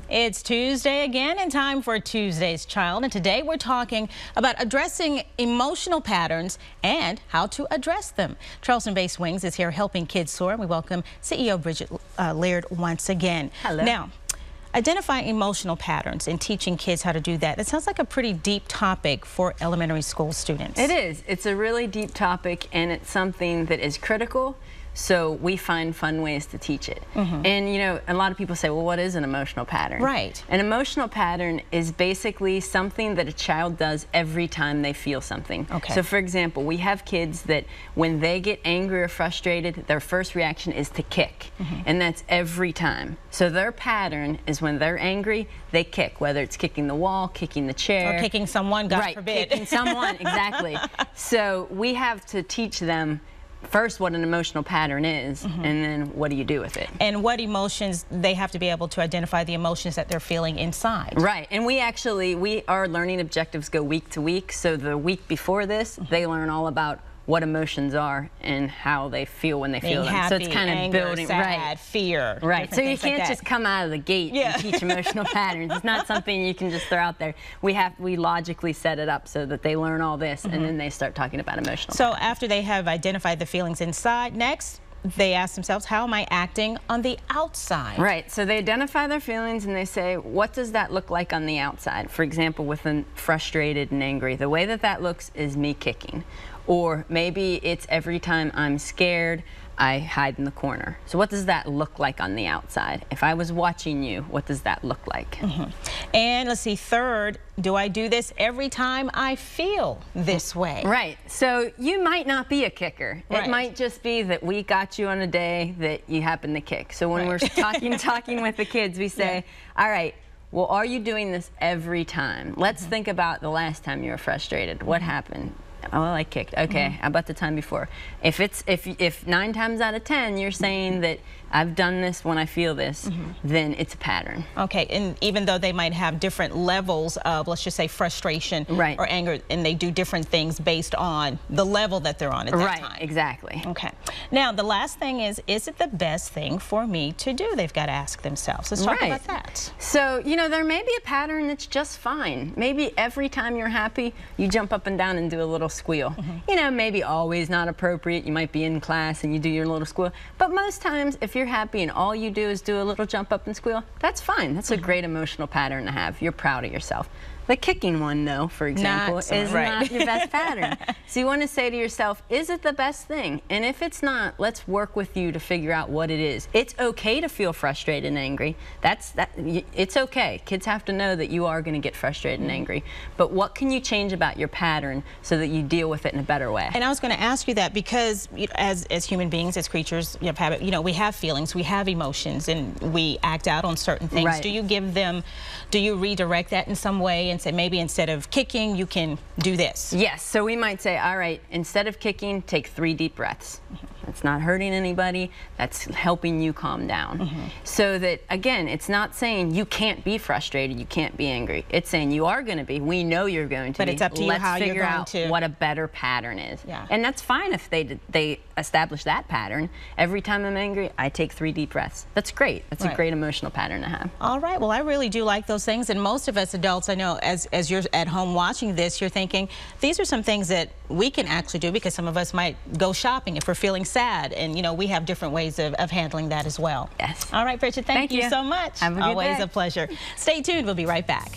It's Tuesday again and time for Tuesday's Child, and today we're talking about addressing emotional patterns and how to address them. Charleston-based Wings is here helping kids soar. We welcome CEO Bridget Laird once again. Hello. Now, identifying emotional patterns and teaching kids how to do that. It sounds like a pretty deep topic for elementary school students. It is. It's a really deep topic, and it's something that is critical. So we find fun ways to teach it. And you know, a lot of people say, well, what is an emotional pattern? Right. An emotional pattern is basically something that a child does every time they feel something. Okay. So for example, we have kids that when they get angry or frustrated, their first reaction is to kick. And that's every time. So their pattern is when they're angry, they kick, whether it's kicking the wall, kicking the chair. Or kicking someone, God forbid. Right, kicking someone, exactly. So we have to teach them first what an emotional pattern is, and then what do you do with it? And what emotions, they have to be able to identify the emotions that they're feeling inside. Right, and our learning objectives go week to week, so the week before this, they learn all about what emotions are and how they feel when they feel them. Happy, so it's kind of anger, building, sad, fear. Right, so you can't just come out of the gate and teach emotional patterns. It's not something you can just throw out there. We logically set it up so that they learn all this, and then they start talking about emotional patterns. After they have identified the feelings inside, next they ask themselves, how am I acting on the outside? Right, so they identify their feelings and they say, what does that look like on the outside? For example, with an frustrated and angry, the way that that looks is me kicking. Or maybe it's every time I'm scared, I hide in the corner. So what does that look like on the outside? If I was watching you, what does that look like? And let's see, third, do I do this every time I feel this way? Right, so you might not be a kicker. Right. It might just be that we got you on a day that you happen to kick. So when we're talking with the kids, we say, all right, well, are you doing this every time? Let's think about the last time you were frustrated. What happened? Oh, I kicked. Okay, how about the time before? If 9 times out of 10 you're saying that I've done this when I feel this, then it's a pattern. Okay, and even though they might have different levels of, let's just say, frustration or anger, and they do different things based on the level that they're on at that time. Right, exactly. Okay. Now, the last thing is it the best thing for me to do? They've got to ask themselves. Let's talk about that. So, you know, there may be a pattern that's just fine. Maybe every time you're happy, you jump up and down and do a little squeal. You know, maybe always not appropriate. You might be in class and you do your little squeal. But most times, if you're happy and all you do is do a little jump up and squeal, that's fine. That's a great emotional pattern to have. You're proud of yourself. The kicking one, though, for example, is not your best pattern. So you want to say to yourself, is it the best thing? And if it's not, let's work with you to figure out what it is. It's okay to feel frustrated and angry. It's okay. Kids have to know that you are going to get frustrated and angry. But what can you change about your pattern so that you deal with it in a better way? And I was going to ask you that because as human beings, as creatures, we have feelings, we have emotions, and we act out on certain things. Right. Do you redirect that in some way and say maybe instead of kicking, you can do this? Yes, so we might say, all right, instead of kicking, take 3 deep breaths. That's not hurting anybody, that's helping you calm down. So that, again, it's not saying you can't be frustrated, you can't be angry. It's saying you are going to be, we know you're going to be. But it's up to you how you're going to. Let's figure out what a better pattern is. And that's fine if they establish that pattern. Every time I'm angry, I take 3 deep breaths. That's great. That's a great emotional pattern to have. All right, well, I really do like those things, and most of us adults, I know, as you're at home watching this, you're thinking, these are some things that we can actually do, because some of us might go shopping if we're feeling sad, and you know, we have different ways of handling that as well. Yes. All right, Bridget, thank you so much. Have a good day. Always a pleasure. Stay tuned, we'll be right back.